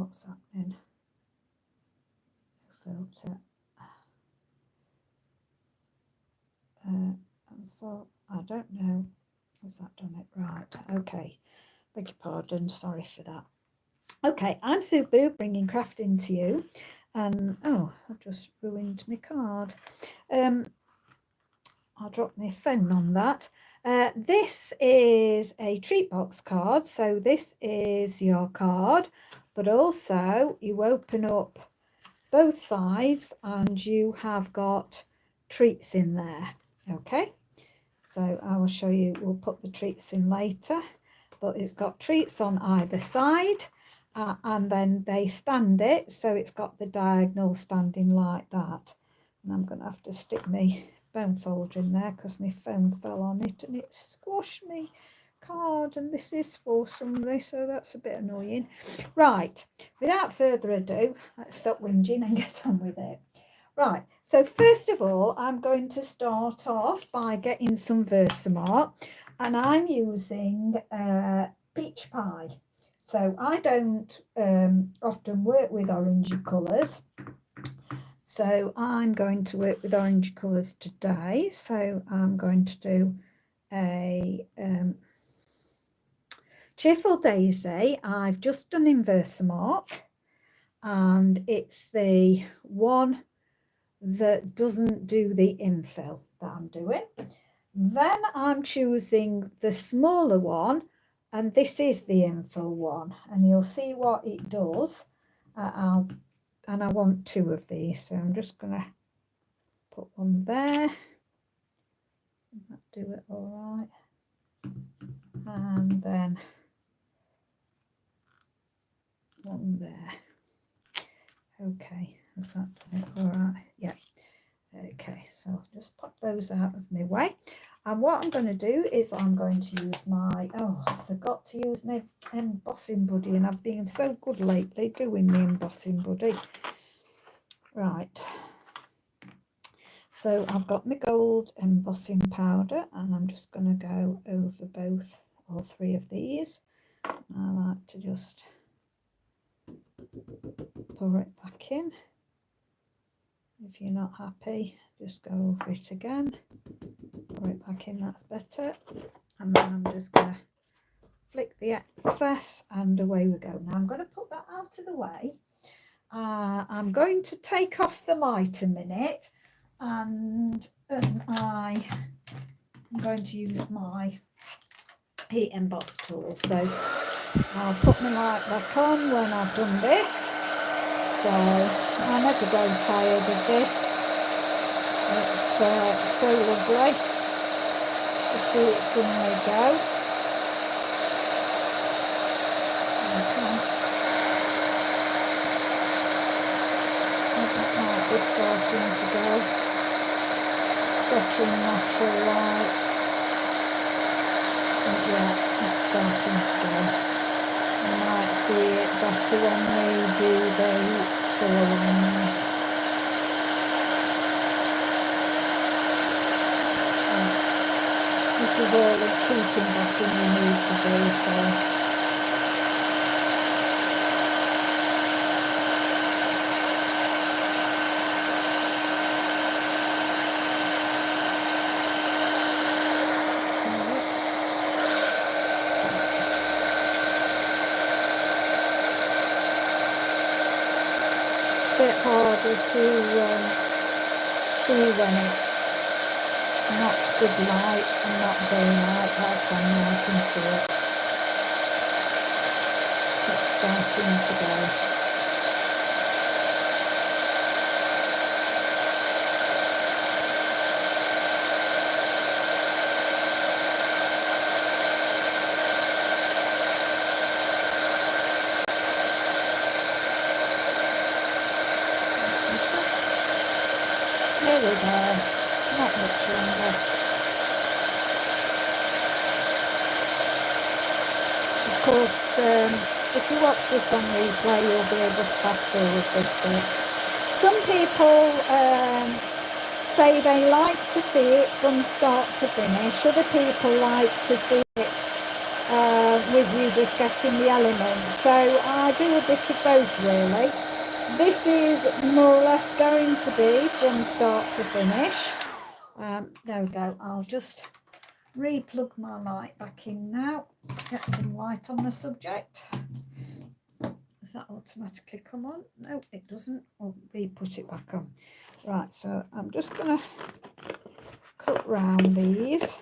what's happening. Filter. And so I don't know. Has that done it right? Okay. Beg your pardon. Sorry for that. Okay, I'm Sue Boo, bringing crafting to you. And oh, I've just ruined my card. I'll drop my phone on that. This is a treat box card. So this is your card, but also you open up both sides and you have got treats in there. Okay, so I will show you. We'll put the treats in later, but it's got treats on either side, and then they stand it, so it's got the diagonal standing like that. And I'm going to have to stick my bone folder in there because my phone fell on it and it squashed me card, and this is for somebody, so that's a bit annoying. Right, without further ado, let's stop whinging and get on with it. Right, so first of all, I'm going to start off by getting some Versamart, and I'm using peach pie. So I don't often work with orangey colours, so I'm going to work with orangey colours today. So I'm going to do a Cheerful Daisy. I've just done in Versamart, and it's the one that doesn't do the infill that I'm doing. Then I'm choosing the smaller one, and this is the infill one, and you'll see what it does. And I want two of these, so I'm just going to put one there. Do it all right, and then one there. Okay, is that done it all right? Yeah. Okay, so I'll just pop those out of my way. And what I'm going to do is I'm going to use my, oh, I forgot to use my embossing buddy, and I've been so good lately doing the embossing buddy. Right. So I've got my gold embossing powder, and I'm just going to go over both or three of these. I like to just pour it back in. If you're not happy, just go over it again, pour it back in, that's better. And then I'm just going to flick the excess and away we go. Now I'm going to put that out of the way. I'm going to take off the light a minute, and I'm going to use my heat emboss tool. So I'll put my light back on when I've done this. So I never grow tired of this. It's so lovely to see it suddenly go. That might be starting to go. Sketching natural light. But yeah, it's starting to go. You might see it better when we do the colour ones. This is all the heat embossing you need to do, so bit harder to see when it's not good light and not daylight. Like I can see it. It's starting to go. Nearly there, not much longer. Of course, if you watch this on replay, you'll be able to fast forward this bit. Some people say they like to see it from start to finish. Other people like to see it with you just getting the elements. So I do a bit of both really. This is more or less going to be from start to finish. There we go. I'll just re-plug my light back in now. Get some light on the subject. Does that automatically come on? No, it doesn't. I'll re-put it back on. Right, so I'm just going to cut round these.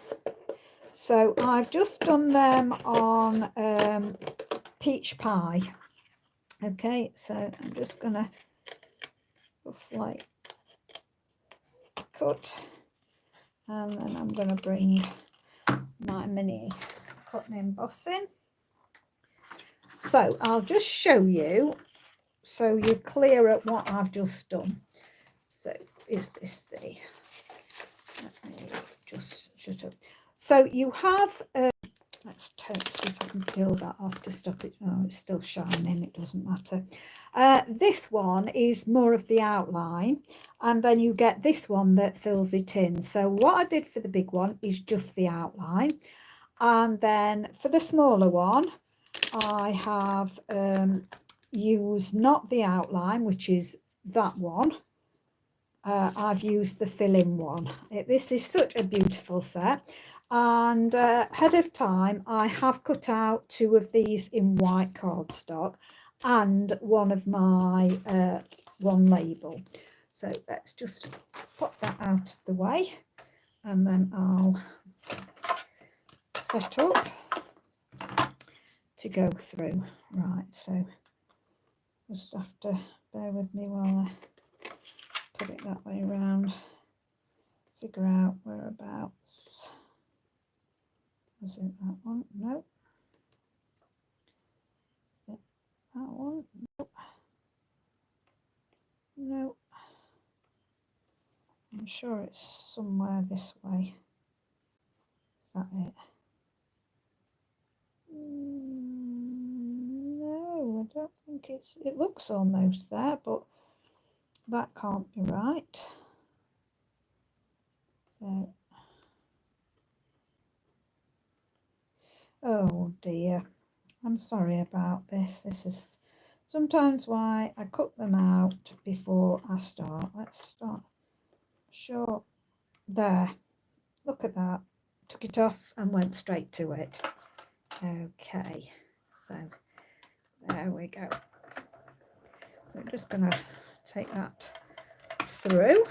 So I've just done them on peach pie. Okay, so I'm just going to roughly cut, and then I'm going to bring my mini cutting emboss in. So I'll just show you so you're clear at what I've just done. So is this the, let me just shut up. So you have, let's see if I can peel that off to stop it. Oh, it's still shining, it doesn't matter. This one is more of the outline, and then you get this one that fills it in. So what I did for the big one is just the outline, and then for the smaller one I have used not the outline, which is that one. I've used the fill-in one. This is such a beautiful set, and ahead of time I have cut out 2 of these in white cardstock and one of my one label. So let's just pop that out of the way, and then I'll set up to go through. Right, so just have to bear with me while I put it that way around, figure out whereabouts. Was it that one? No. Is it that one? Nope. No. I'm sure it's somewhere this way. Is that it? No, I don't think it's, it looks almost there, but that can't be right. So, oh dear, I'm sorry about this. This is sometimes why I cut them out before I start. Let's start. Sure, there, look at that. Took it off and went straight to it. Okay, so there we go. So I'm just going to take that through.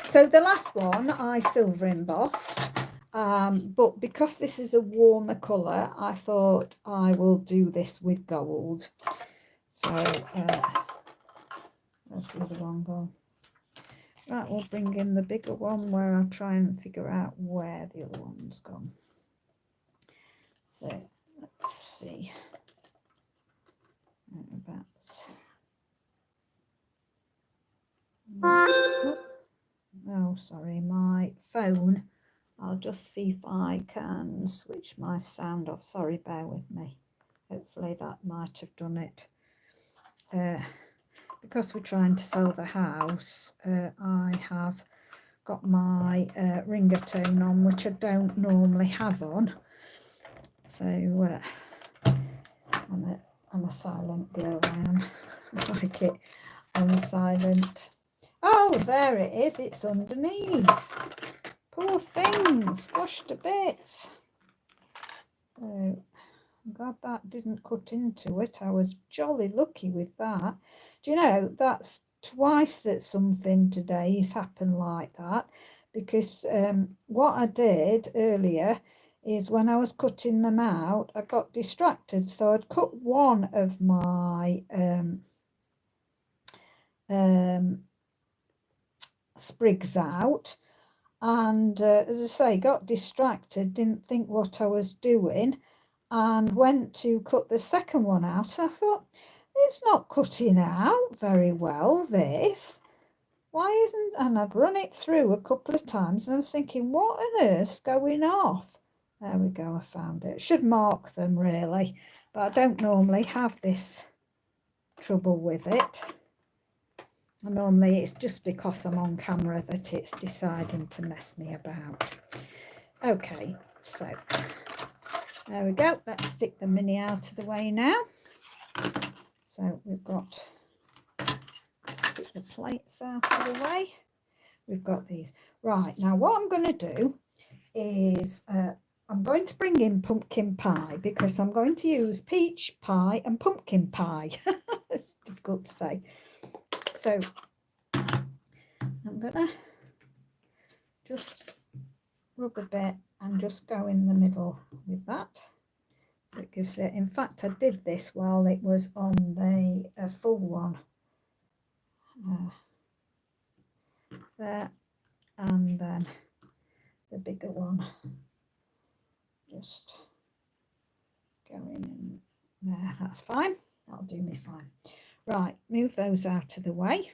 So the last one I silver embossed, but because this is a warmer colour, I thought I will do this with gold. So where's the other one gone? Right, we'll bring in the bigger one where I'll try and figure out where the other one's gone. So let's see. Oh, sorry, my phone. I'll just see if I can switch my sound off. Sorry, bear with me. Hopefully that might have done it. Because we're trying to sell the house, I have got my ringatone on, which I don't normally have on. So I'm a silent girl, I am. I like it on silent. Oh, there it is. It's underneath. Poor thing, squashed to bits. So I'm glad that didn't cut into it. I was jolly lucky with that. Do you know, that's twice that something today has happened like that, because what I did earlier is when I was cutting them out, I got distracted. So I'd cut one of my sprigs out, and as I say, got distracted, didn't think what I was doing, and went to cut the second one out. I thought, it's not cutting out very well, this. Why isn't, and I'd run it through a couple of times, and I was thinking, what on earth's going off? There we go, I found it. Should mark them really, but I don't normally have this trouble with it. And normally it's just because I'm on camera that it's deciding to mess me about. Okay, so There we go. Let's stick the mini out of the way now. So we've got, let's stick the plates out of the way. We've got these. Right, now what I'm going to do is I'm going to bring in pumpkin pie because I'm going to use peach pie and pumpkin pie. It's difficult to say. So I'm going to just rub a bit and just go in the middle with that. So it gives it, in fact, I did this while it was on the full one. There, and then the bigger one. Just going in there, that's fine. That'll do me fine. Right, move those out of the way.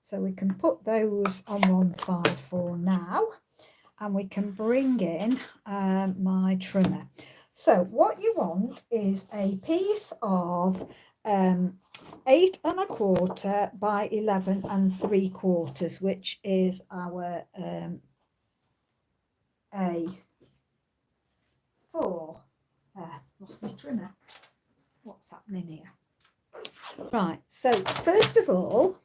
So we can put those on one side for now. And we can bring in my trimmer. So what you want is a piece of 8 1/4 by 11 3/4, which is our A4. Lost my trimmer. What's happening here? Right, so first of all,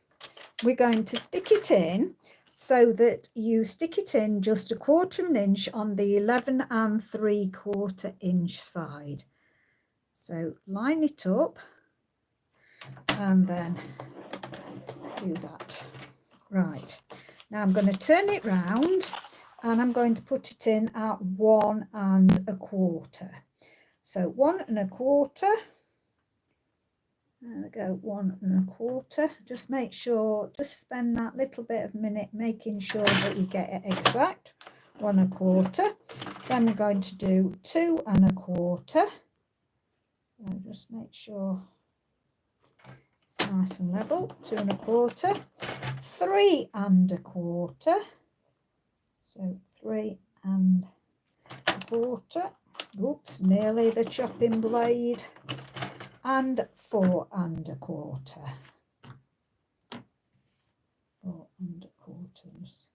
we're going to stick it in so that you stick it in just 1/4 inch on the 11 3/4 inch side. So line it up and then do that. Right, now I'm going to turn it round and I'm going to put it in at 1 1/4. So 1 1/4. There we go, 1 1/4. Just make sure, just spend that little bit of minute making sure that you get it exact. 1 1/4. Then we're going to do 2 1/4. So just make sure it's nice and level. 2 1/4. 3 1/4. So 3 1/4. Oops, nearly the chopping blade. And 4 1/4. 4 1/4.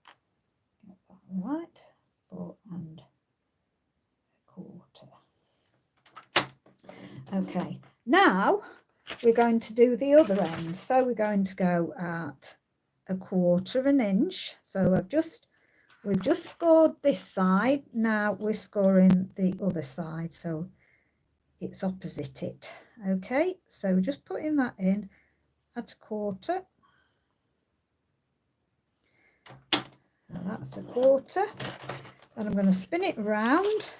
Get that right. 4 1/4. Okay, now we're going to do the other end. So we're going to go at 1/4 inch. So we've just scored this side. Now we're scoring the other side. So it's opposite it. Okay, so we're just putting that in at 1/4. Now that's 1/4. Then I'm going to spin it round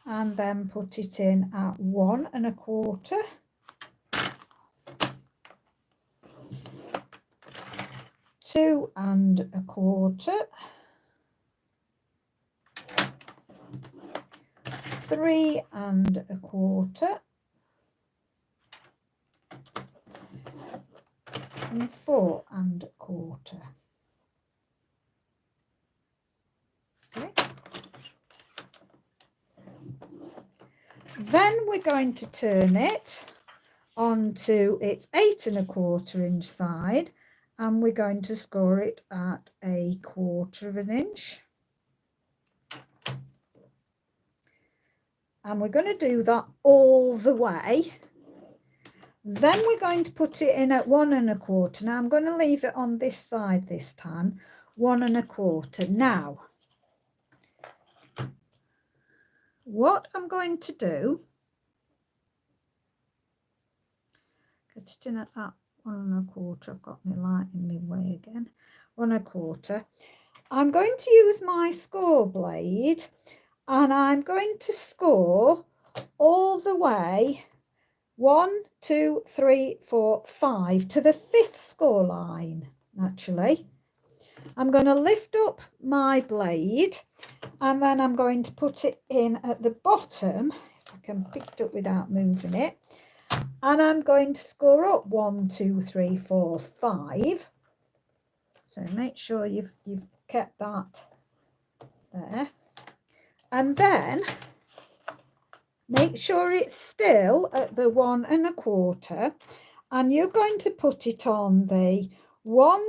and then put it in at 1 1/4. Two 1/4. 3 1/4. And 4 1/4. Okay. Then we're going to turn it onto its 8 1/4 inch side, and we're going to score it at 1/4 inch. And we're going to do that all the way. Then we're going to put it in at 1 1/4. Now I'm going to leave it on this side this time, 1 1/4. Now, what I'm going to do, get it in at that 1 1/4. I've got my light in my way again. 1 1/4. I'm going to use my score blade and I'm going to score all the way 1, 2, 3, 4, 5 to the 5th score line. Actually, I'm going to lift up my blade and then I'm going to put it in at the bottom, if I can pick it up without moving it, and I'm going to score up 1, 2, 3, 4, 5. So make sure you've kept that there, and then make sure it's still at the 1 1/4, and you're going to put it on the 1,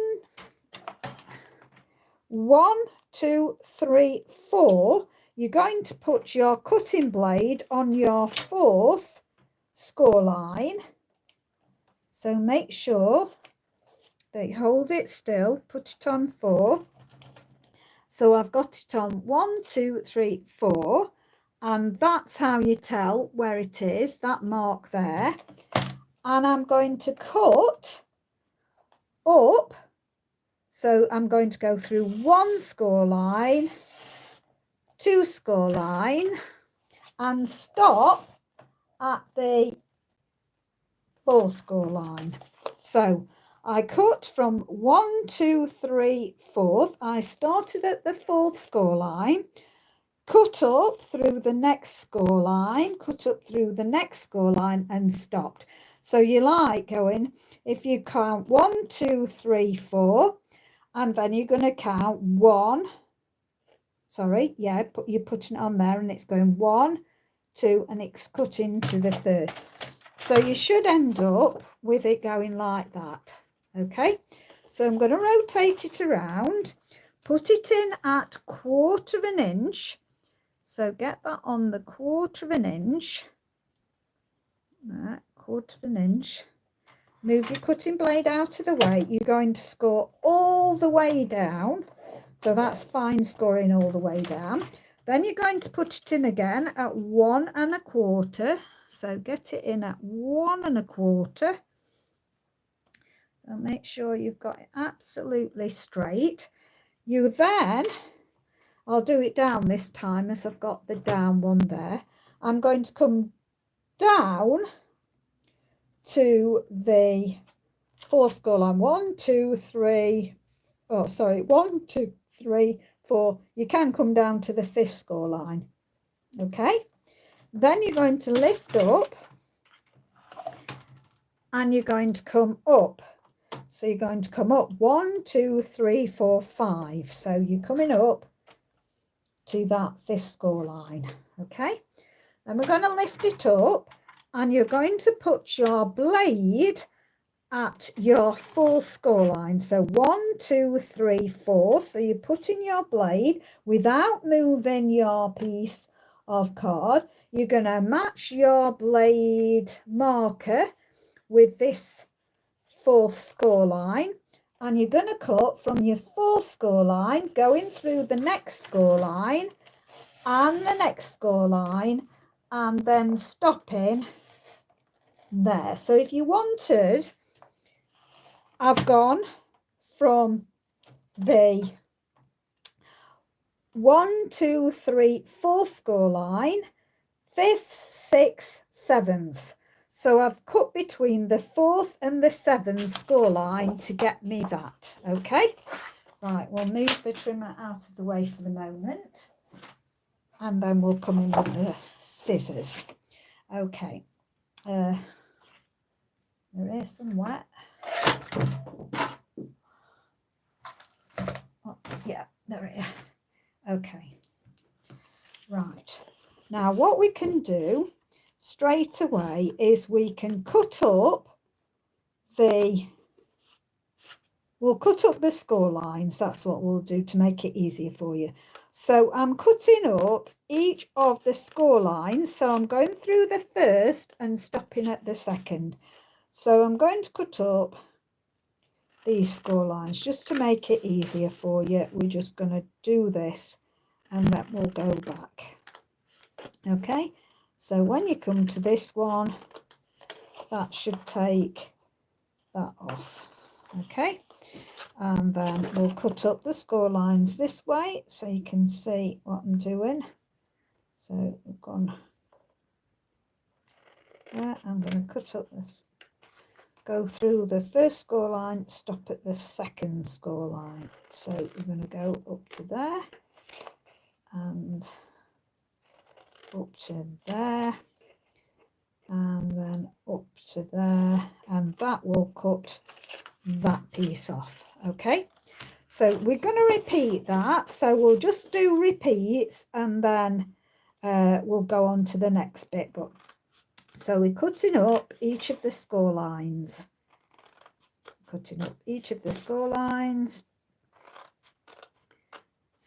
2, 3, 4. you're going to put your cutting blade on your 4th score line. So make sure that you hold it still, put it on 4. So I've got it on 1, 2, 3, 4, and that's how you tell where it is, that mark there. And I'm going to cut up, so I'm going to go through 1 score line, 2 score line, and stop at the 4 score line. So I cut from 1, 2, 3, 4th. I started at the 4th score line, cut up through the next score line, cut up through the next score line, and stopped. So you like going, if you count 1, 2, 3, 4, and then you're going to count 1. Sorry, yeah, you're putting it on there, and it's going 1, 2, and it's cutting to the 3rd. So you should end up with it going like that. Okay, so I'm going to rotate it around, put it in at 1/4 inch. So get that on the 1/4 inch. That 1/4 inch. Move your cutting blade out of the way. You're going to score all the way down. So that's fine scoring all the way down. Then you're going to put it in again at 1 1/4. So get it in at 1 1/4. And make sure you've got it absolutely straight. You then, I'll do it down this time as I've got the down one there. I'm going to come down to the 4th score line. 1, 2, 3. Oh, sorry. 1, 2, 3, 4. You can come down to the 5th score line. Okay. Then you're going to lift up, and you're going to come up. So you're going to come up 1, 2, 3, 4, 5. So you're coming up to that 5th score line. Okay. Then we're going to lift it up, and you're going to put your blade at your 4th score line. So 1, 2, 3, 4. So you're putting your blade without moving your piece of card. You're going to match your blade marker with this 4th score line, and you're going to cut from your 4th score line, going through the next score line and the next score line, and then stopping there. So if you wanted, I've gone from the 1, 2, 3, 4 score line, 5th, 6th, 7th. So I've cut between the 4th and the 7th score line to get me that. Okay, right, we'll move the trimmer out of the way for the moment, and then we'll come in with the scissors. Okay, there is some wet. Oh, yeah, there it is. Okay, right, now what we can do straight away is we can cut up we'll cut up the score lines. That's what we'll do to make it easier for you. So I'm cutting up each of the score lines. So I'm going through the 1st and stopping at the 2nd. So I'm going to cut up these score lines just to make it easier for you. We're just going to do this, and then we'll go back. Okay, so when you come to this one, that should take that off. Okay, and then we'll cut up the score lines this way so you can see what I'm doing. So we've gone there. I'm going to cut up this, go through the 1st score line, stop at the 2nd score line. So we're going to go up to there and up to there, and then up to there, and that will cut that piece off. Okay, so we're going to repeat that. So we'll just do repeats, and then we'll go on to the next bit. But so we're cutting up each of the score lines,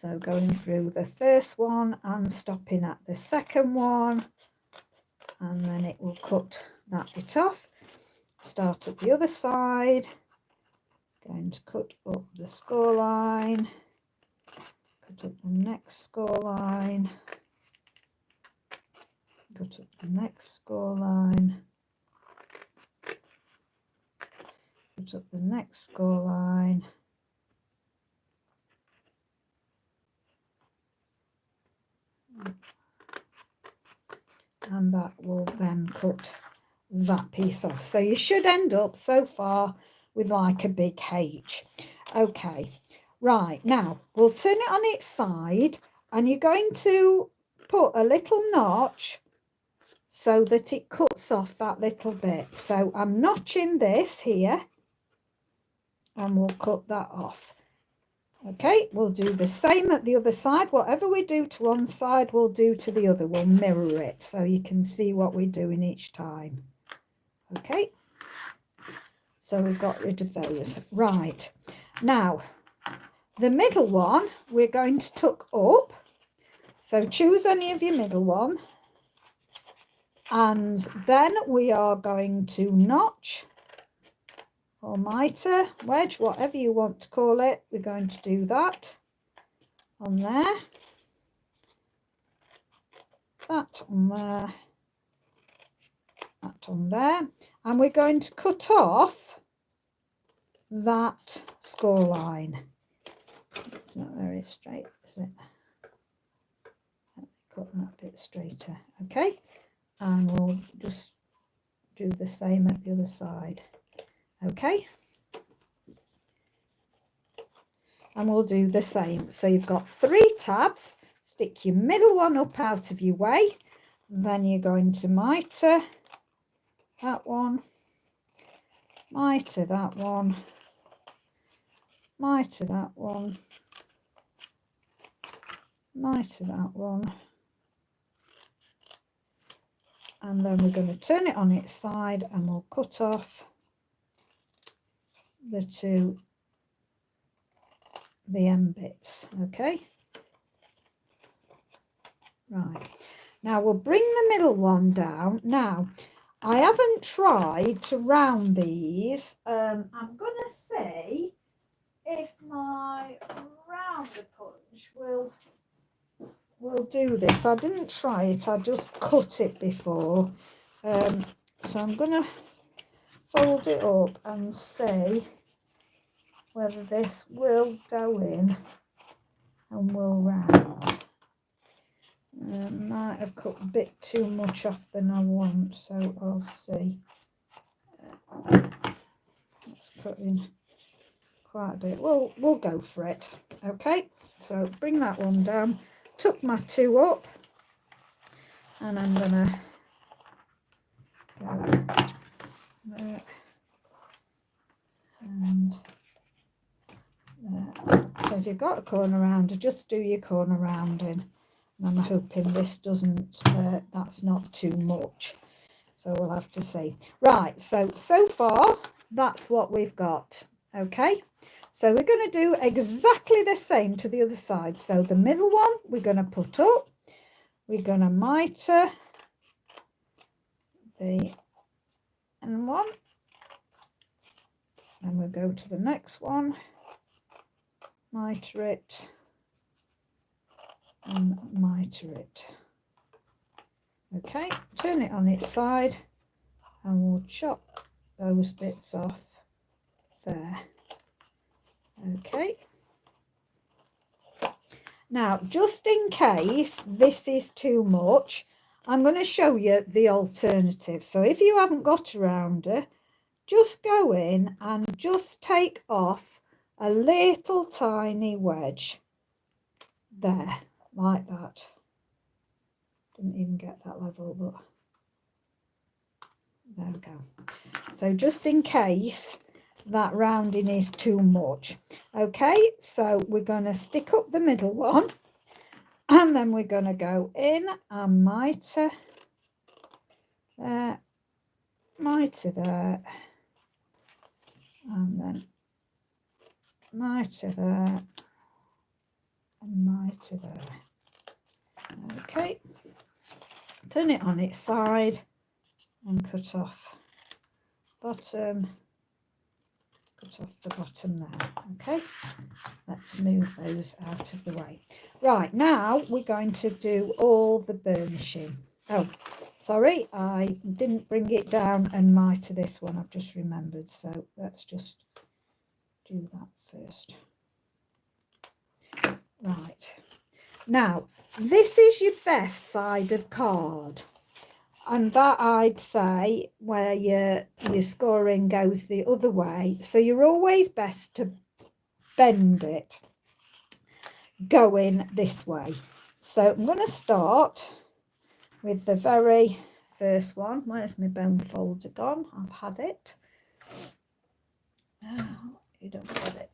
So going through the first one and stopping at the second one, and then it will cut that bit off. Start at the other side, going to cut up the score line, cut up the next score line, cut up the next score line, cut up the next score line, and that will then cut that piece off. So you should end up so far with like a big H. Okay, right, now we'll turn it on its side, and you're going to put a little notch so that it cuts off that little bit. So I'm notching this here, and we'll cut that off. Okay, we'll do the same at the other side. Whatever we do to one side, we'll do to the other. We'll mirror it so you can see what we're doing each time. Okay, so we've got rid of those. Right, now the middle one we're going to tuck up. So choose any of your middle one, and then we are going to notch or mitre, wedge, whatever you want to call it. We're going to do that on there, that on there, that on there, and we're going to cut off that score line. It's not very straight, is it? Let me cut that bit straighter. Okay, and we'll just do the same at the other side. Okay, and we'll do the same. So you've got 3 tabs. Stick your middle one up out of your way, then you're going to mitre that one, mitre that one, mitre that one, mitre that one, and then we're going to turn it on its side, and we'll cut off the end bits. Okay, right, now we'll bring the middle one down. Now I haven't tried to round these. I'm gonna see if my rounder punch will do this. I didn't try it, I just cut it before, so I'm gonna fold it up and see whether this will go in and will round. Might have cut a bit too much off than I want, so I'll see. It's cutting quite a bit. We'll go for it. Okay, so bring that one down, tuck my 2 up, and I'm gonna go there and there. So if you've got a corner rounder, just do your corner rounding. And I'm hoping this doesn't, that's not too much. So we'll have to see. Right, so far, that's what we've got. Okay, so we're going to do exactly the same to the other side. So the middle one, we're going to put up. We're going to mitre the end one. And we'll go to the next one. Mitre it. And mitre it. Okay, turn it on its side, and we'll chop those bits off there. Okay, now just in case this is too much, I'm going to show you the alternative. So if you haven't got a rounder, just go in and just take off a little tiny wedge there, like that. Didn't even get that level, but there we go. So just in case that rounding is too much. Okay, so we're going to stick up the middle one, and then we're going to go in and mitre there, mitre there, and then mitre there, and mine to there. Okay, turn it on its side and cut off bottom, cut off the bottom there. Okay, let's move those out of the way. Right, now we're going to do all the burnishing. Oh, sorry, I didn't bring it down and miter this one, I've just remembered, so let's just do that first. Right, now this is your best side of card, and that I'd say where your scoring goes the other way, so you're always best to bend it going this way. So I'm going to start with the very first one. Where's my bone folder gone? I've had it. Oh, you don't get it.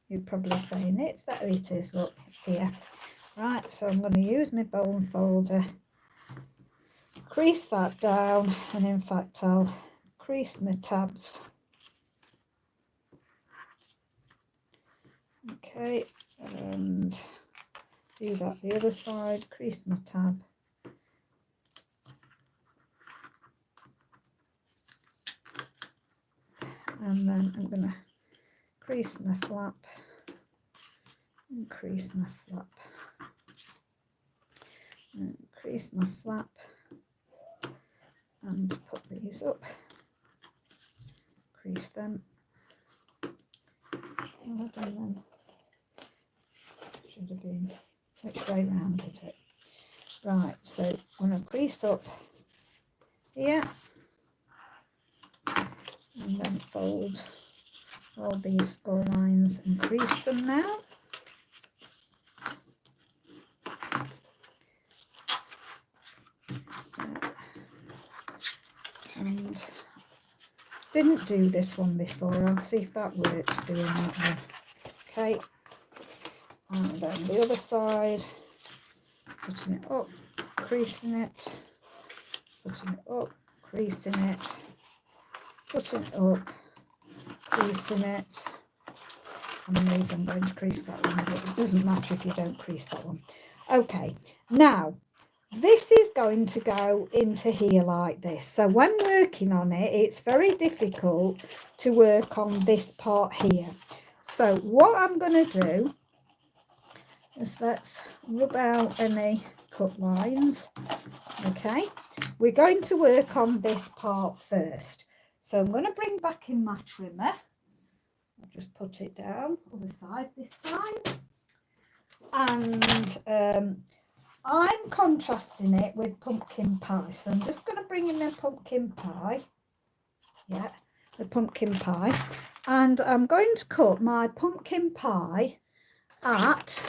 You're probably saying it's there. It is, look, it's here. Right, so I'm going to use my bone folder, crease that down, and in fact I'll crease my tabs. Okay, and do that the other side, crease my tab. And then I'm going to crease my flap, and crease my flap, and crease my flap, and put these up, crease them, and then should have been, which way round is it? Right, so I'm going to crease up here, and then fold all these score lines and crease them now. And didn't do this one before. I'll see if that works doing that one. Okay, and then the other side, putting it up, creasing it, putting it up, creasing it, putting it up, creasing it. I'm going to crease that one, but it doesn't matter if you don't crease that one. Okay, now this is going to go into here like this. So when working on it, it's very difficult to work on this part here. So what I'm going to do is let's rub out any cut lines. Okay, we're going to work on this part first. So I'm going to bring back in my trimmer. I'll just put it down other side this time. And I'm contrasting it with pumpkin pie. So I'm just going to bring in my pumpkin pie. Yeah, the pumpkin pie. And I'm going to cut my pumpkin pie at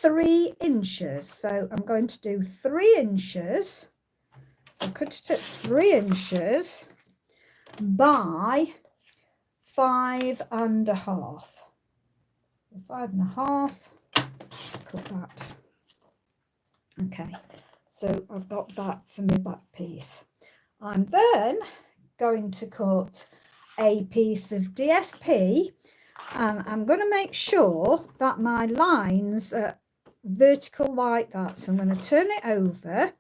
3 inches. So I'm going to do 3 inches. So cut it at 3 inches by 5.5. 5.5. Cut that. Okay, so I've got that for my back piece. I'm then going to cut a piece of DSP, and I'm going to make sure that my lines are vertical like that. So I'm going to turn it over,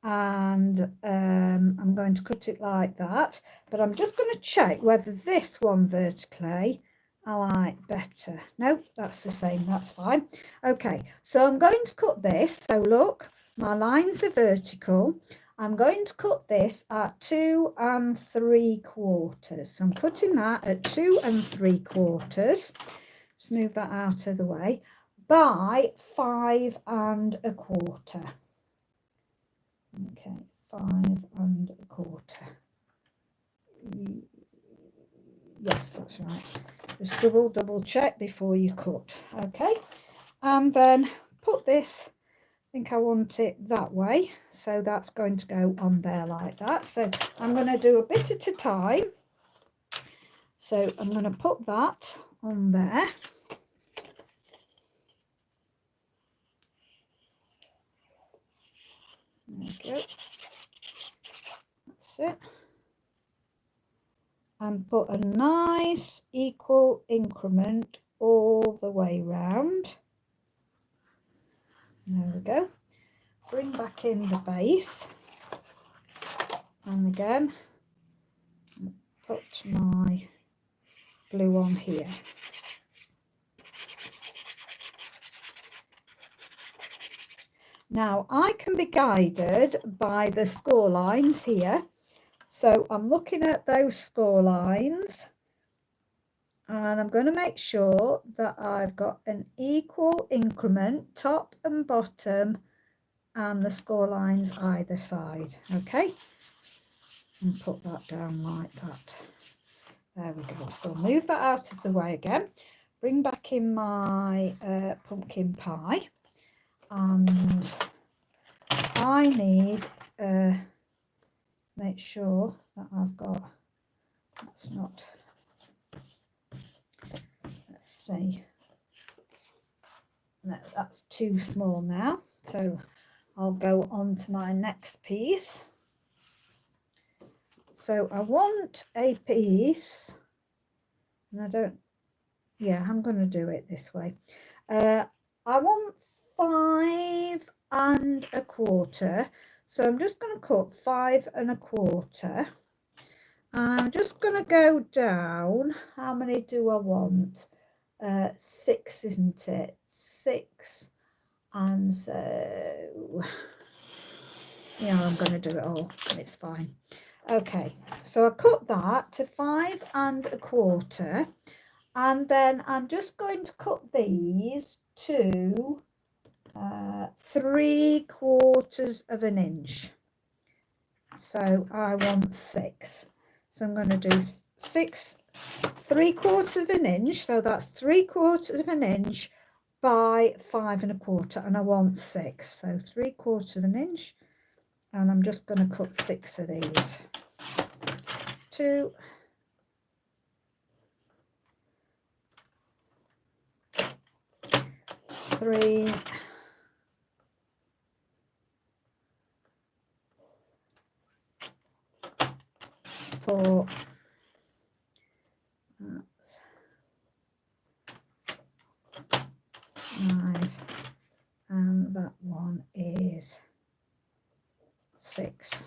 and I'm going to cut it like that, but I'm just going to check whether this one vertically I like better. No, that's the same, that's fine. Okay, so I'm going to cut this. So look, my lines are vertical. I'm going to cut this at 2 3/4. So I'm cutting that at 2 3/4. Just move that out of the way, by 5.25. Okay, 5.25. Yes, that's right. Just double check before you cut. Okay, and then put this, I think I want it that way, so that's going to go on there like that. So I'm going to do a bit at a time. So I'm going to put that on there. There we go. That's it. And put a nice equal increment all the way round. There we go. Bring back in the base, and again put my glue on here. Now I can be guided by the score lines here, so I'm looking at those score lines and I'm going to make sure that I've got an equal increment top and bottom and the score lines either side. Okay, and put that down like that. There we go. So move that out of the way again, bring back in my pumpkin pie, and I need make sure that I've got, that's not, let's see, no, that's too small now, so I'll go on to my next piece. So I want a piece, and I don't, yeah, I'm going to do it this way. I want 5 1/4, so I'm just going to cut 5 1/4. I'm just going to go down. How many do I want? 6, isn't it? 6, and so yeah, I'm going to do it all, and it's fine. Okay, so I cut that to 5 1/4, and then I'm just going to cut these to 3/4 of an inch. So I want 6. So I'm going to do 6 3/4 of an inch. So that's 3/4 of an inch by 5 1/4, and I want 6. So 3/4 of an inch, and I'm just going to cut 6 of these. 2, 3, 4, that's 5, and that one is 6.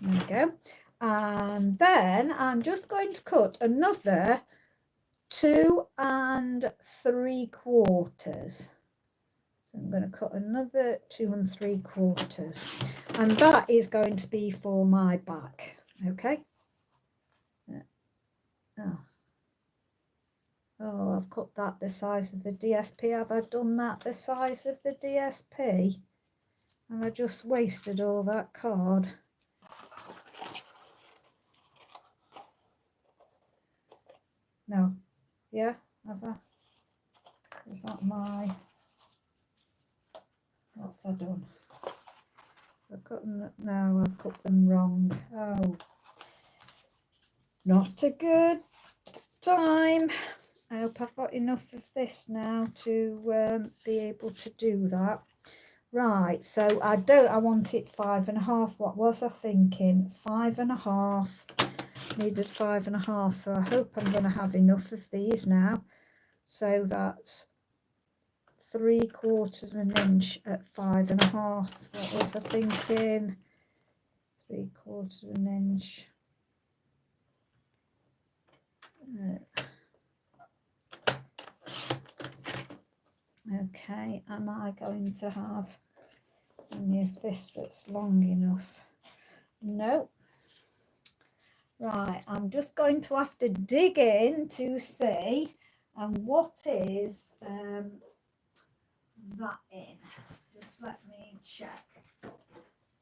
There we go. And then I'm just going to cut another 2 3/4. So I'm going to cut another 2 3/4, and that is going to be for my back. Okay. Oh, I've cut that the size of the DSP. Have I done that the size of the DSP? And I just wasted all that card. No. Yeah, have I? Is that my... What have I done? I've cut them... No, I've cut them wrong. Oh. Not a good time. I hope I've got enough of this now to be able to do that. Right, so I want it 5 1/2. What was I thinking? 5 1/2. Needed 5 1/2, so I hope I'm going to have enough of these now. So that's 3/4 of an inch at 5 1/2. What was I thinking? 3/4 of an inch. Okay, am I going to have any of this that's long enough? No. Right, I'm just going to have to dig in to see, and what is that in? Just let me check.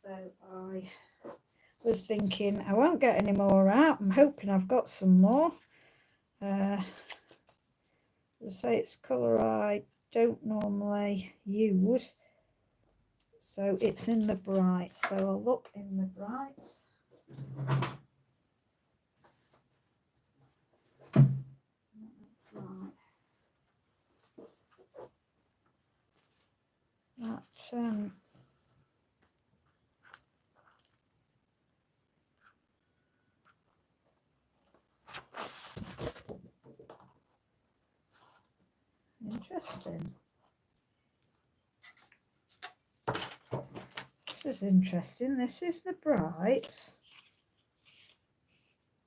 So I was thinking I won't get any more out. I'm hoping I've got some more. Say it's colour I don't normally use, so it's in the bright, so I'll look in the bright. That interesting. This is interesting. This is the Brights.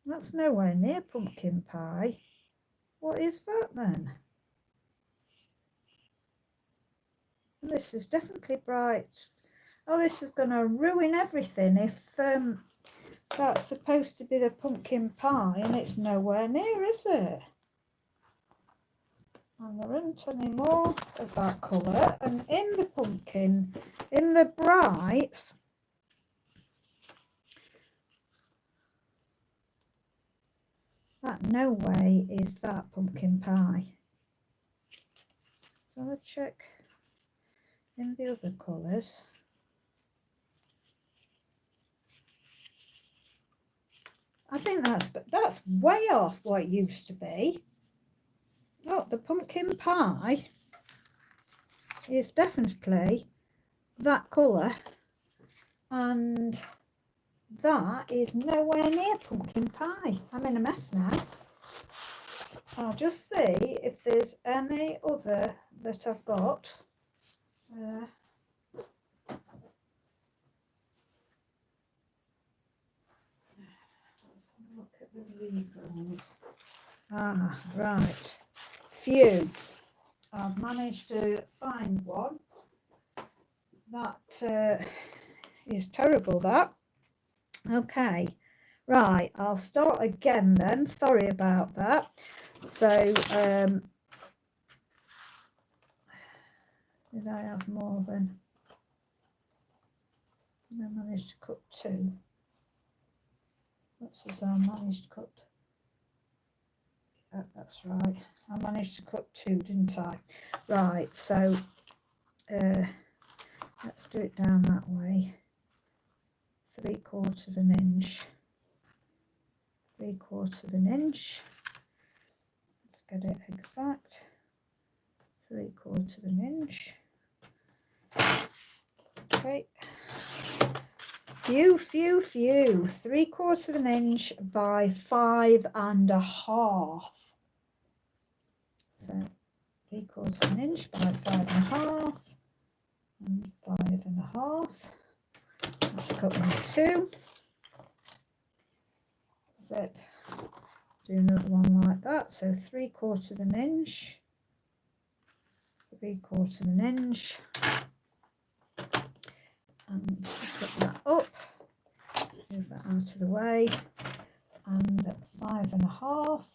That's nowhere near pumpkin pie. What is that then? This is definitely Bright. Oh, this is going to ruin everything if that's supposed to be the pumpkin pie and it's nowhere near, is it? And there isn't any more of that colour. And in the pumpkin, in the Brights, that no way is that pumpkin pie. So I'll check in the other colours. I think that's way off what it used to be. Oh, the pumpkin pie is definitely that colour, and that is nowhere near pumpkin pie. I'm in a mess now. I'll just see if there's any other that I've got. Let's have a look at the labels. Ah, right. Phew. I've managed to find one. That is terrible, that. Okay. Right, I'll start again then. Sorry about that. So, did I have more than? I managed to cut 2. What's this? I managed to cut. That's right. I managed to cut 2, didn't I? Right, so let's do it down that way. 3/4 of an inch. 3/4 of an inch. Let's get it exact. 3/4 of an inch. Okay. Phew. 3/4 of an inch by 5.5. So 3/4 of an inch by 5.5 and 5.5. Let's cut my 2. So do another one like that. So 3/4 of an inch, 3/4 of an inch, and put that up. Move that out of the way, and 5.5.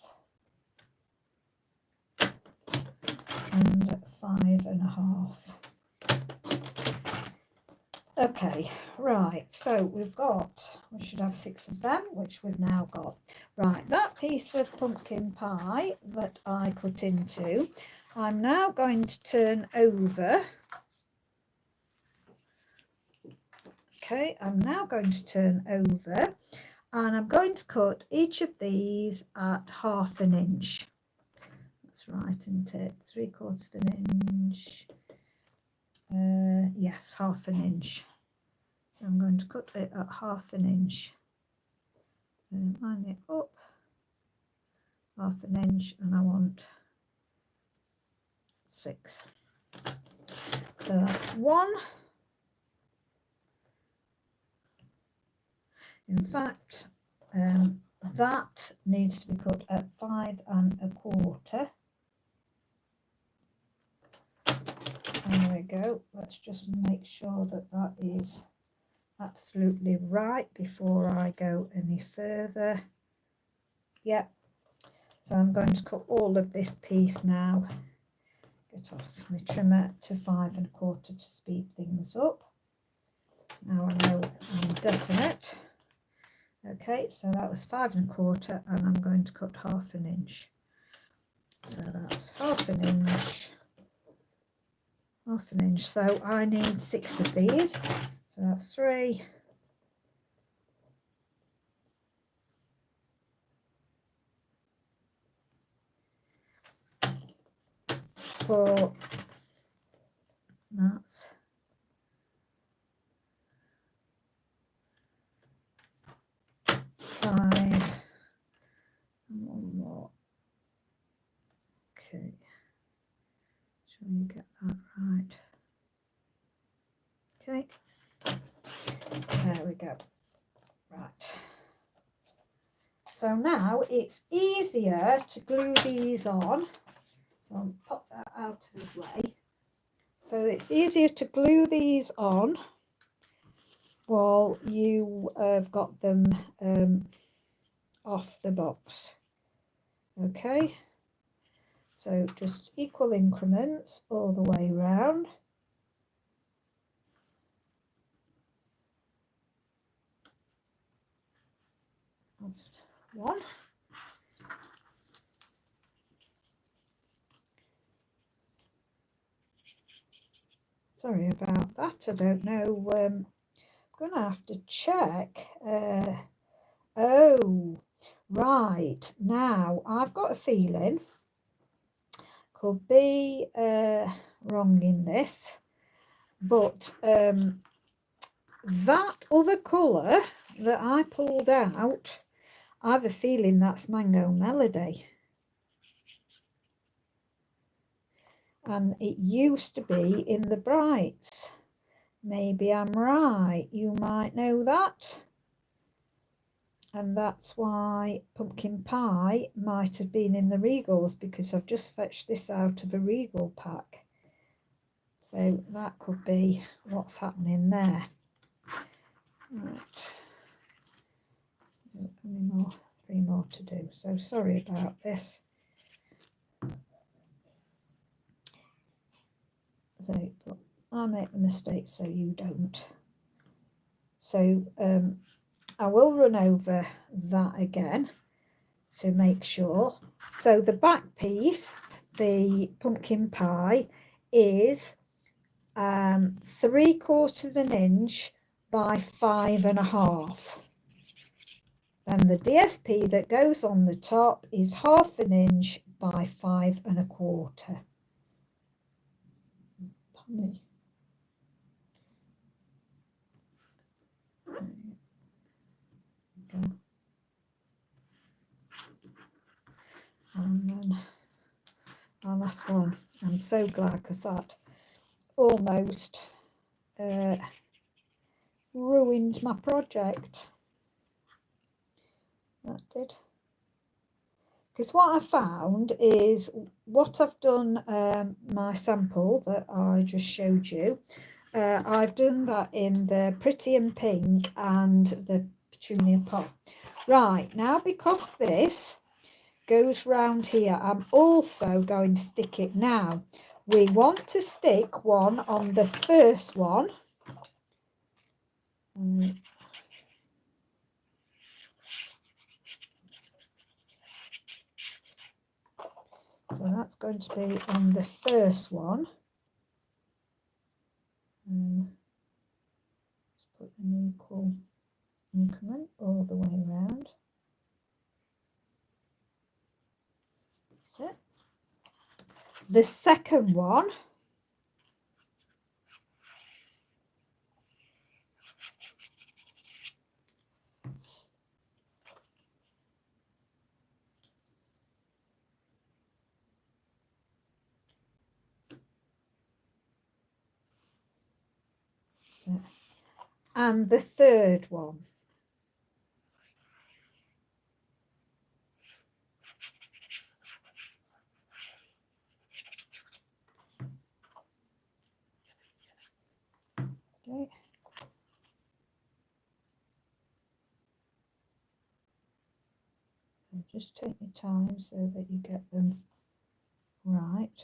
And 5.5. Okay, right, so we should have 6 of them, which we've now got. Right, that piece of pumpkin pie that I cut into, I'm now going to turn over. Okay, I'm now going to turn over, and I'm going to cut each of these at 1/2 an inch. Right, isn't it? 3/4 of an inch. Yes, 1/2 an inch. So I'm going to cut it at 1/2 an inch. Line it up 1/2 an inch, and I want 6. So that's 1. In fact, that needs to be cut at 5.25. There we go. Let's just make sure that that is absolutely right before I go any further. Yep. So I'm going to cut all of this piece now. Get off my trimmer to 5.25 to speed things up. Now I know I'm definite. Okay, so that was 5.25, and I'm going to cut 1/2 an inch. So that's 1/2 an inch. 1/2 an inch. So I need 6 of these. So that's 3. 4. That's 5. And 1 more. Okay. So now it's easier to glue these on. So I'll pop that out of his way. So it's easier to glue these on while you have got them off the box. Okay, so just equal increments all the way round. That's one. Sorry about that. I don't know. I'm going to have to check. Oh, right. Now, I've got a feeling could be wrong in this, but that other colour that I pulled out, I have a feeling that's Mango Melody. And it used to be in the Brights. Maybe I'm right. You might know that. And that's why Pumpkin Pie might have been in the Regals, because I've just fetched this out of a Regal pack. So that could be what's happening there. Right. Any more? 3 more to do. So sorry about this. So, but I make the mistake so you don't. So I will run over that again to make sure. So the back piece, the pumpkin pie, is 3/4 of an inch by 5.5. And the DSP that goes on the top is 1/2 an inch by 5.25. And then our last one. I'm so glad, because that almost ruined my project. That did. Because what I found is, what I've done, my sample that I just showed you, I've done that in the Pretty and Pink and the Petunia Pop. Right, now because this goes round here, I'm also going to stick it now. We want to stick one on the first one. So that's going to be on the first one. Just put an equal increment all the way around. That's it. The second one, and the third one. Okay. So just take your time so that you get them right.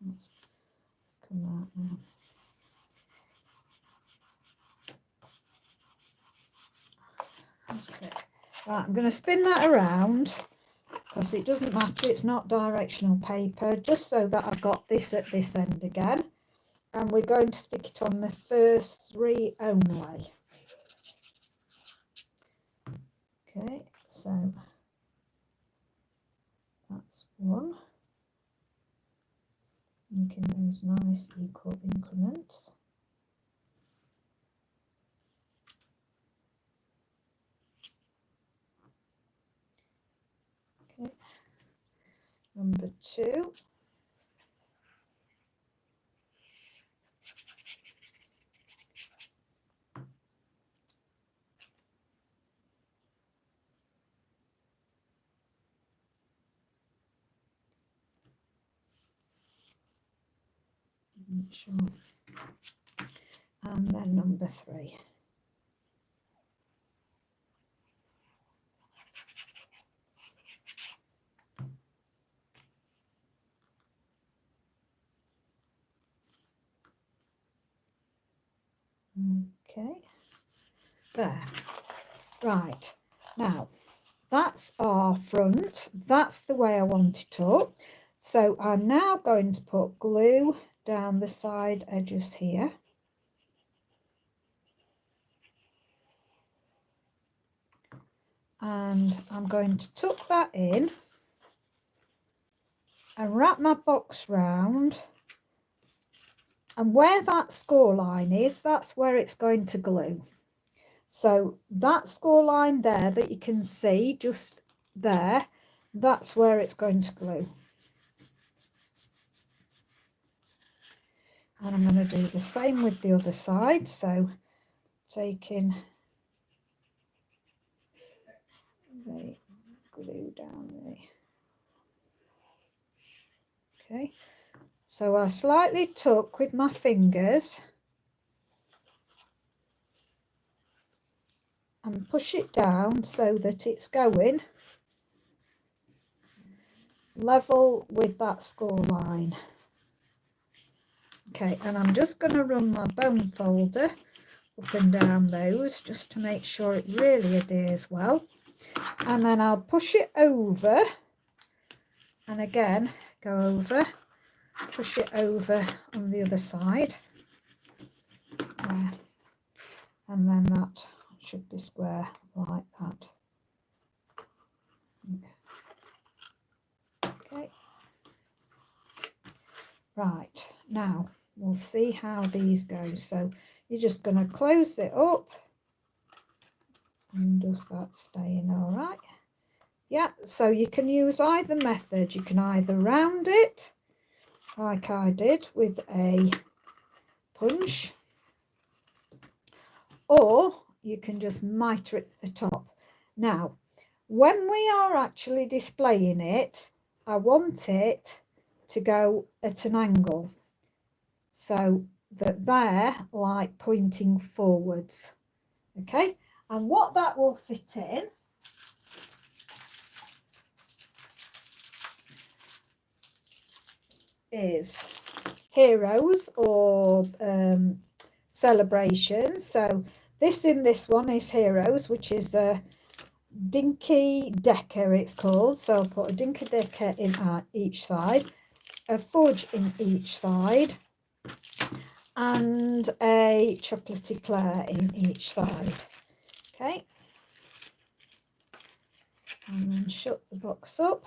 Let's come out now. That's it. Right, I'm going to spin that around, because it doesn't matter, it's not directional paper, just so that I've got this at this end again. And we're going to stick it on the first 3 only. Okay, so that's one. Making those nice equal increments. Okay, number 2. Sure. And then number 3. Okay, there. Right, now that's our front. That's the way I want it up. So I'm now going to put glue down the side edges here. And I'm going to tuck that in and wrap my box round. And where that score line is, that's where it's going to glue. So that score line there that you can see just there, that's where it's going to glue. And I'm going to do the same with the other side. So taking the glue down there. Okay, so I slightly tuck with my fingers and push it down so that it's going level with that score line. Okay, and I'm just going to run my bone folder up and down those just to make sure it really adheres well. And then I'll push it over and again go over, push it over on the other side. There. And then that should be square like that. Okay. Right, now we'll see how these go. So you're just going to close it up. And does that stay in all right? Yeah, so you can use either method. You can either round it like I did with a punch, or you can just miter it at the top. Now, when we are actually displaying it, I want it to go at an angle so that they're like pointing forwards. Okay, and what that will fit in is heroes or celebrations. So this one is heroes, which is a dinky decker it's called. So I'll put a dinky decker in each side, a fudge in each side, and a chocolatey Claire in each side. Okay, and then shut the box up.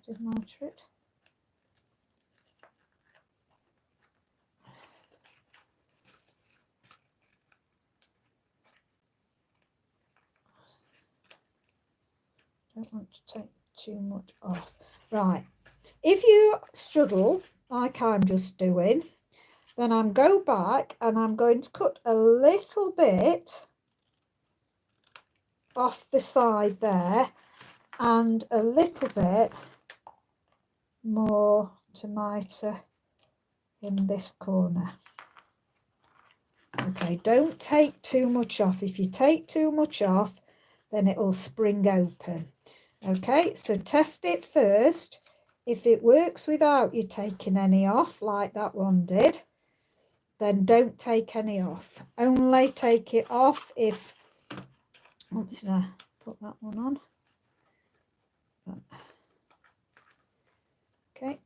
Just miter it. Don't want to take too much off. Right, if you struggle like I'm just doing, then I'm go back and I'm going to cut a little bit off the side there and a little bit more to miter in this corner. Okay, don't take too much off. If you take too much off, then it will spring open. Okay, so test it first. If it works without you taking any off, like that one did, then don't take any off. Only take it off if, oops, did I put that one on? Okay,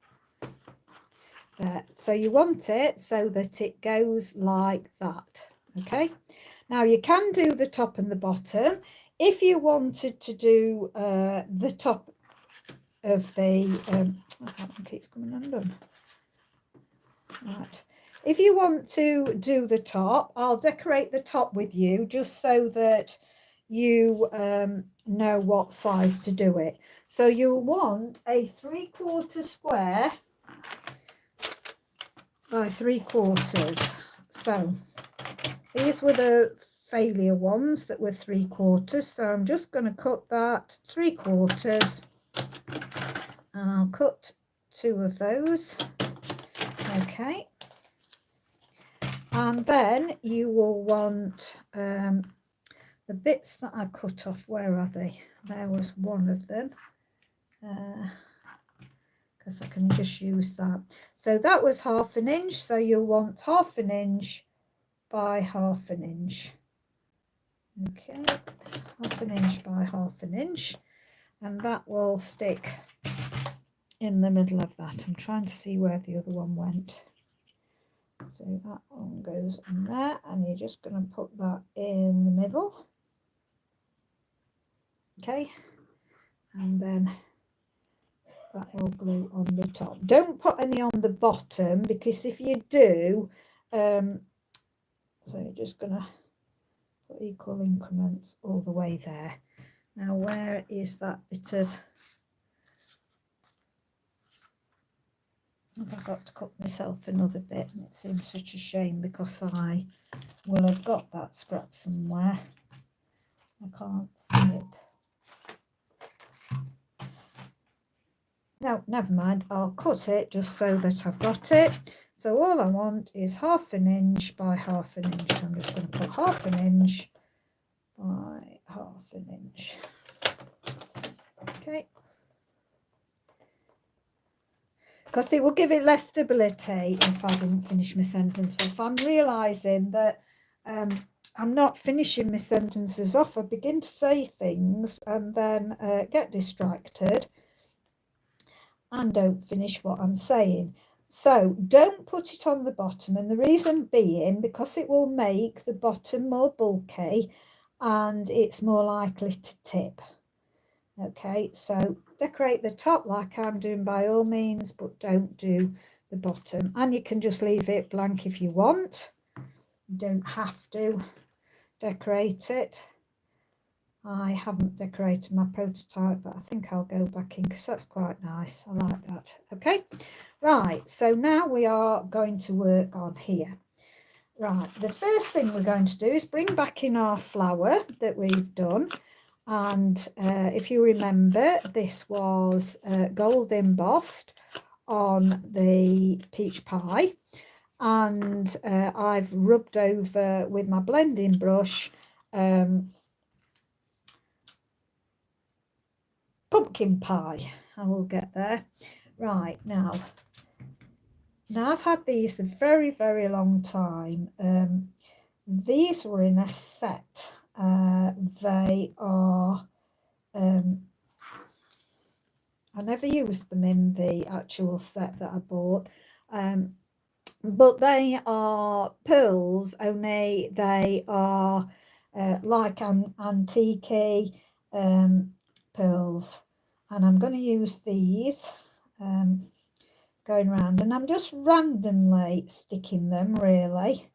there. So you want it so that it goes like that. Okay, now you can do the top and the bottom. If you wanted to do the top of the that one keeps coming undone. Right, if you want to do the top, I'll decorate the top with you just so that you know what size to do it. So you'll want a 3/4 square by 3/4. So these were the failure ones that were 3/4, so I'm just going to cut that 3/4. I'll cut 2 of those. Okay, and then you will want the bits that I cut off. Where are they? There was one of them, because I can just use that. So that was 1/2 inch, so you'll want 1/2 inch by 1/2 inch. Okay, 1/2 inch by 1/2 inch, and that will stick in the middle of that. I'm trying to see where the other one went. So that one goes in there, and you're just going to put that in the middle. Okay, and then that will glue on the top. Don't put any on the bottom, because if you do, so you're just going to put equal increments all the way there. Now, where is that bit of... Have I got to cut myself another bit? And it seems such a shame, because I will have got that scrap somewhere. I can't see it. No, never mind. I'll cut it just so that I've got it. So all I want is 1/2 inch by 1/2 inch. I'm just going to put 1/2 inch by 1/2 inch. Okay. Because it will give it less stability if I didn't finish my sentence. If I'm realising that I'm not finishing my sentences off, I begin to say things and then get distracted and don't finish what I'm saying. So don't put it on the bottom, and the reason being because it will make the bottom more bulky and it's more likely to tip. Okay, so decorate the top like I'm doing by all means, but don't do the bottom. And you can just leave it blank if you want. You don't have to decorate it. I haven't decorated my prototype, but I think I'll go back in because that's quite nice. I like that. Okay, right, so now we are going to work on here. Right, the first thing we're going to do is bring back in our flower that we've done. And if you remember, this was gold embossed on the peach pie, and I've rubbed over with my blending brush pumpkin pie. I will get there. Right, now I've had these a very, very long time. These were in a set. They are, I never used them in the actual set that I bought, but they are pearls, only they are like antique pearls, and I'm going to use these going around, and I'm just randomly sticking them really,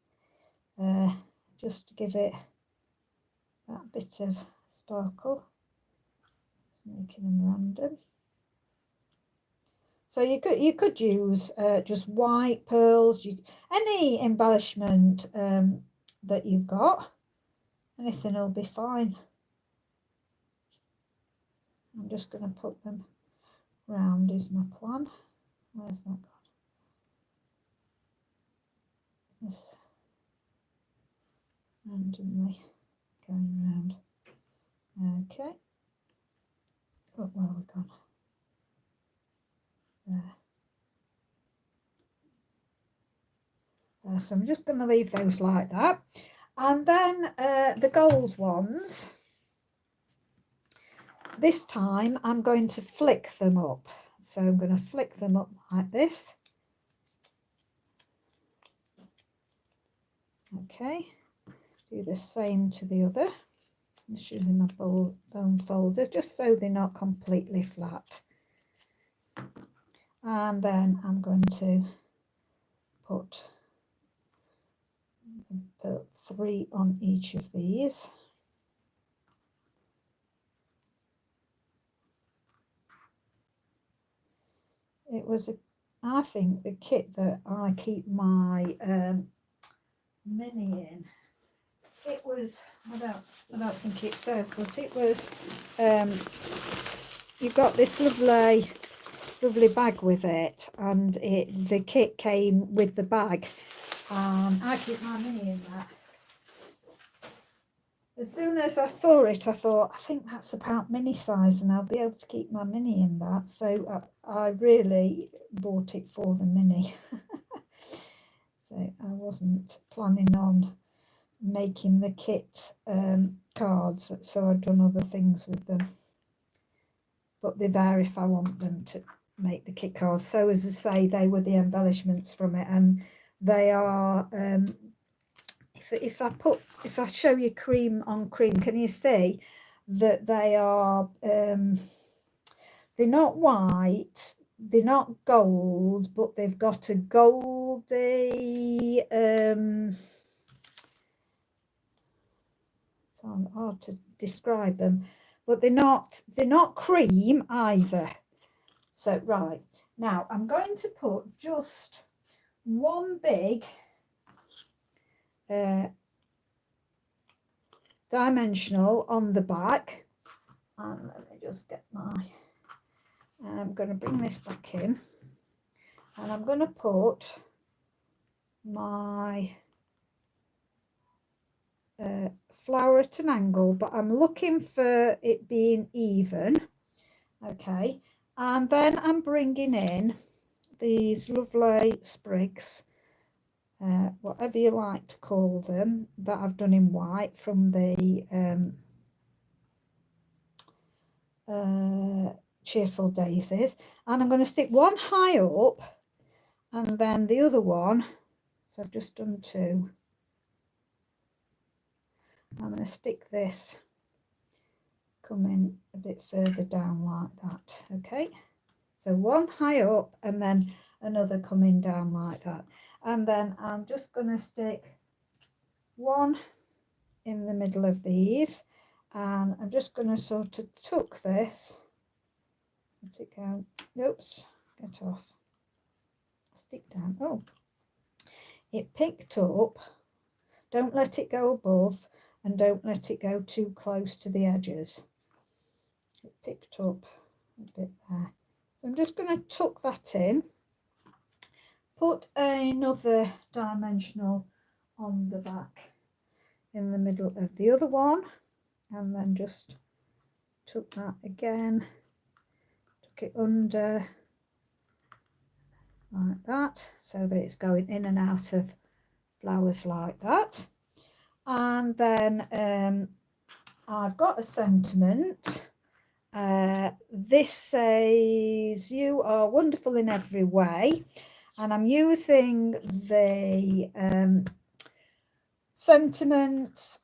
just to give it that bit of sparkle. Just making them random. So you could use just white pearls, any embellishment that you've got, anything will be fine. I'm just going to put them round is my plan. Where's that gone? This randomly going round. Okay. Oh, where have we gone? There. So I'm just going to leave those like that. And then the gold ones, this time I'm going to flick them up. So I'm going to flick them up like this. Okay, do the same to the other. I'm just using my bone folder just so they're not completely flat. And then I'm going to put 3 on each of these. It was, I think, the kit that I keep my mini in. It was, I don't think it says, but it was, you've got this lovely bag with it, and the kit came with the bag, and I keep my mini in that. As soon as I saw it, I thought, I think that's about mini size, and I'll be able to keep my mini in that. So I really bought it for the mini. So I wasn't planning on making the kit cards, so I've done other things with them. But they're there if I want them to make the kit cards. So as I say, they were the embellishments from it, and they are if I show you cream on cream, can you see that they are they're not white, they're not gold, but they've got a goldy it's hard to describe them, but they're not cream either. So right, now I'm going to put just one big dimensional on the back, and let me just get my, I'm going to bring this back in, and I'm going to put my flower at an angle, but I'm looking for it being even. Okay, and then I'm bringing in these lovely sprigs, whatever you like to call them, that I've done in white from the Cheerful Daisies, and I'm going to stick one high up and then the other one, so I've just done two. I'm going to stick this coming a bit further down like that. Okay, so one high up and then another coming down like that, and then I'm just going to stick one in the middle of these, and I'm just going to sort of tuck this, let it go, oops, get off, stick down, oh, it picked up, don't let it go above and don't let it go too close to the edges, it picked up a bit there, so I'm just going to tuck that in, put another dimensional on the back in the middle of the other one, and then just tuck that again, tuck it under like that, so that it's going in and out of flowers like that. And then I've got a sentiment, this says you are wonderful in every way, and I'm using the sentiment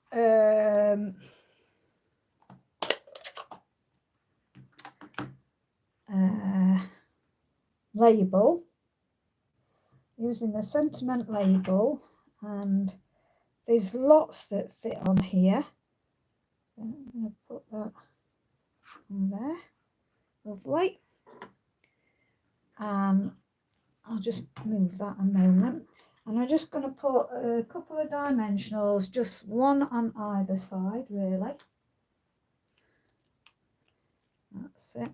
label, using the sentiment label, and there's lots that fit on here. I'm going to put that on there, lovely, and I'll just move that a moment, and I'm just going to put a couple of dimensionals, just one on either side really, that's it.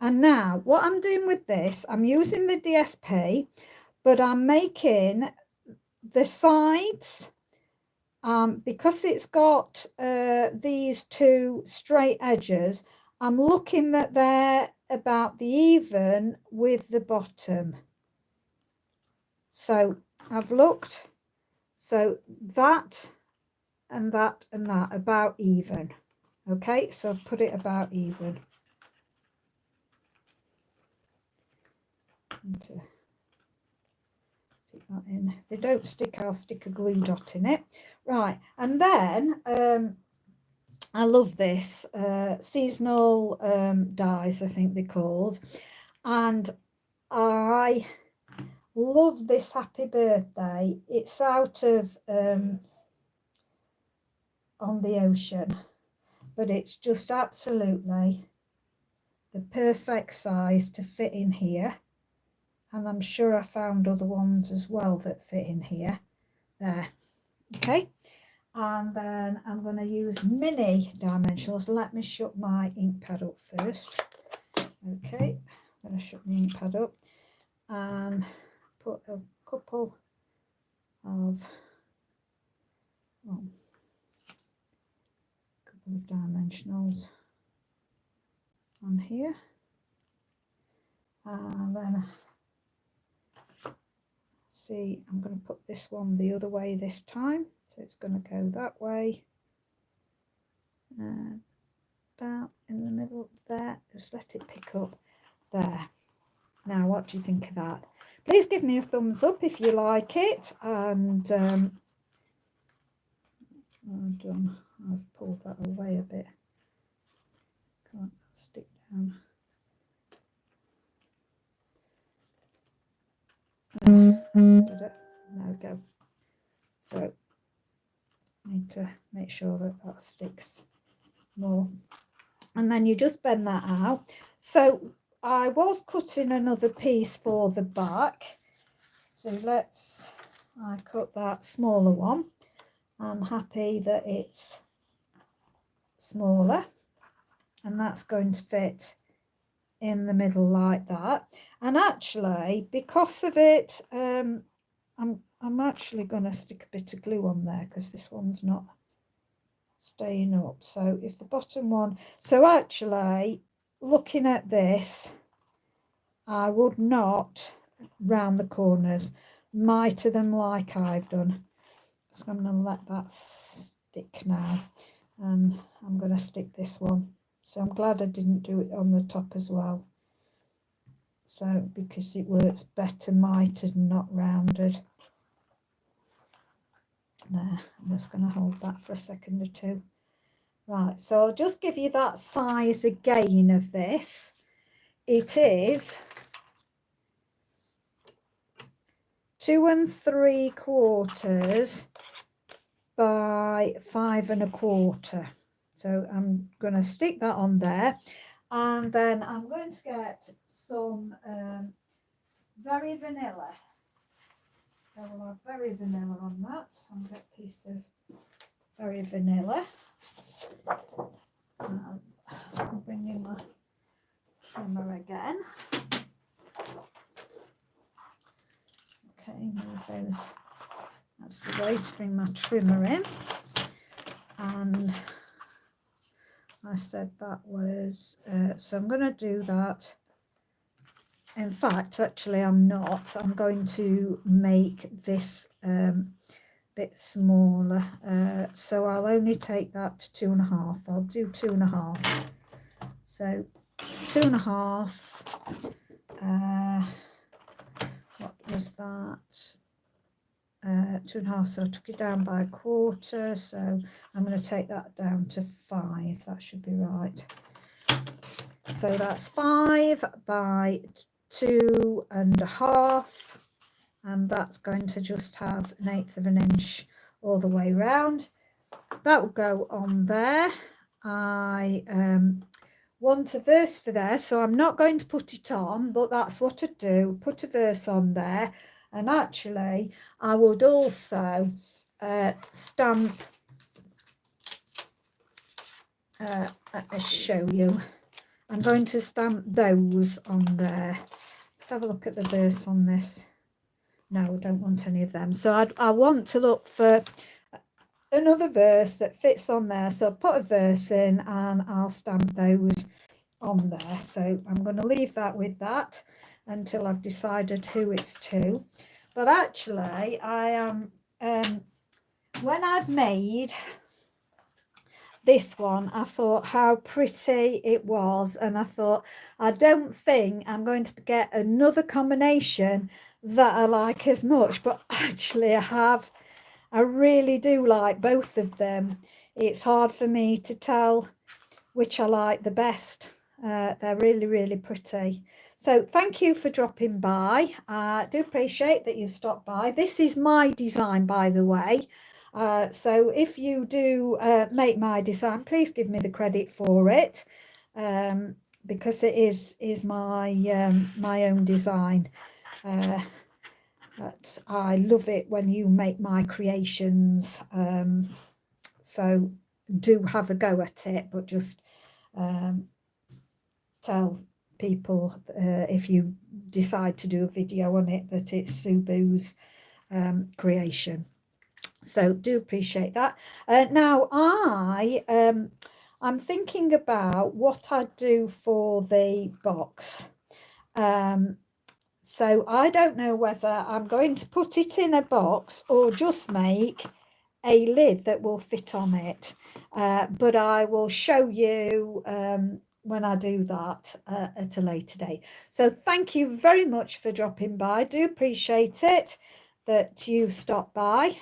And now what I'm doing with this, I'm using the DSP, but I'm making the sides, because it's got these two straight edges, I'm looking that they're about the even with the bottom. So I've looked, so that and that and that about even. Okay, so I've put it about even. Stick that in. If they don't stick, I'll stick a glue dot in it. Right, and then I love this seasonal dies, I think they're called, and I love this Happy Birthday. It's out of On the Ocean, but it's just absolutely the perfect size to fit in here. and I'm sure I found other ones as well that fit in here. There, okay. And then I'm going to use mini dimensionals. Let me shut my ink pad up first. Okay, I'm going to shut my ink pad up and put a couple of dimensionals on here, and then see, I'm going to put this one the other way this time, so it's going to go that way, about in the middle there. Just let it pick up there. Now, what do you think of that? Please give me a thumbs up if you like it. And I've pulled that away a bit. Can't stick down. There we go. So I need to make sure that that sticks more. And then you just bend that out. So I was cutting another piece for the back. So I cut that smaller one. I'm happy that it's smaller, and that's going to fit in the middle like that. And actually, because of it, I'm actually going to stick a bit of glue on there because this one's not staying up. So if the bottom one, so actually looking at this, I would not round the corners, miter them like I've done. So I'm going to let that stick now, and I'm going to stick this one. So I'm glad I didn't do it on the top as well. So because it works better mitered and not rounded. There, I'm just going to hold that for a second or two. Right, so I'll just give you that size again of this. It is 2 3/4 by 5 1/4. So I'm going to stick that on there, and then I'm going to get some very vanilla. So we'll have very vanilla on that. I'll get a piece of very vanilla. I'll bring in my trimmer again. Okay, move those. That's the way to bring my trimmer in. And I said that was, so I'm going to do that. In fact, actually I'm not. I'm going to make this bit smaller. So I'll only take that to 2.5. I'll do 2.5. So 2.5. What was that? 2.5, so I took it down by 1/4, so I'm going to take that down to 5. That should be right. So that's 5 by 2.5, and that's going to just have 1/8 of an inch all the way round. That will go on there. I want a verse for there, so I'm not going to put it on, but that's what I do, put a verse on there. And actually I would also stamp, let me show you, I'm going to stamp those on there. Let's have a look at the verse on this. No, I don't want any of them. So I want to look for another verse that fits on there. So I'll put a verse in and I'll stamp those on there. So I'm going to leave that with that until I've decided who it's to. But actually I am, when I've made this one, I thought how pretty it was, and I thought I don't think I'm going to get another combination that I like as much, but actually I really do like both of them. It's hard for me to tell which I like the best. They're really, really pretty. So thank you for dropping by. I do appreciate that you've stopped by. This is my design, by the way. So if you do make my design, please give me the credit for it, because it is my my own design. But I love it when you make my creations. So do have a go at it, but just tell people if you decide to do a video on it that it's Subu's creation. So do appreciate that. Now I'm thinking about what I'd do for the box. So I don't know whether I'm going to put it in a box or just make a lid that will fit on it. But I will show you when I do that at a later date. So thank you very much for dropping by. I do appreciate it that you stopped by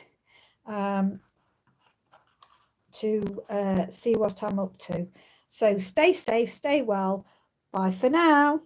to see what I'm up to. So stay safe, stay well. Bye for now.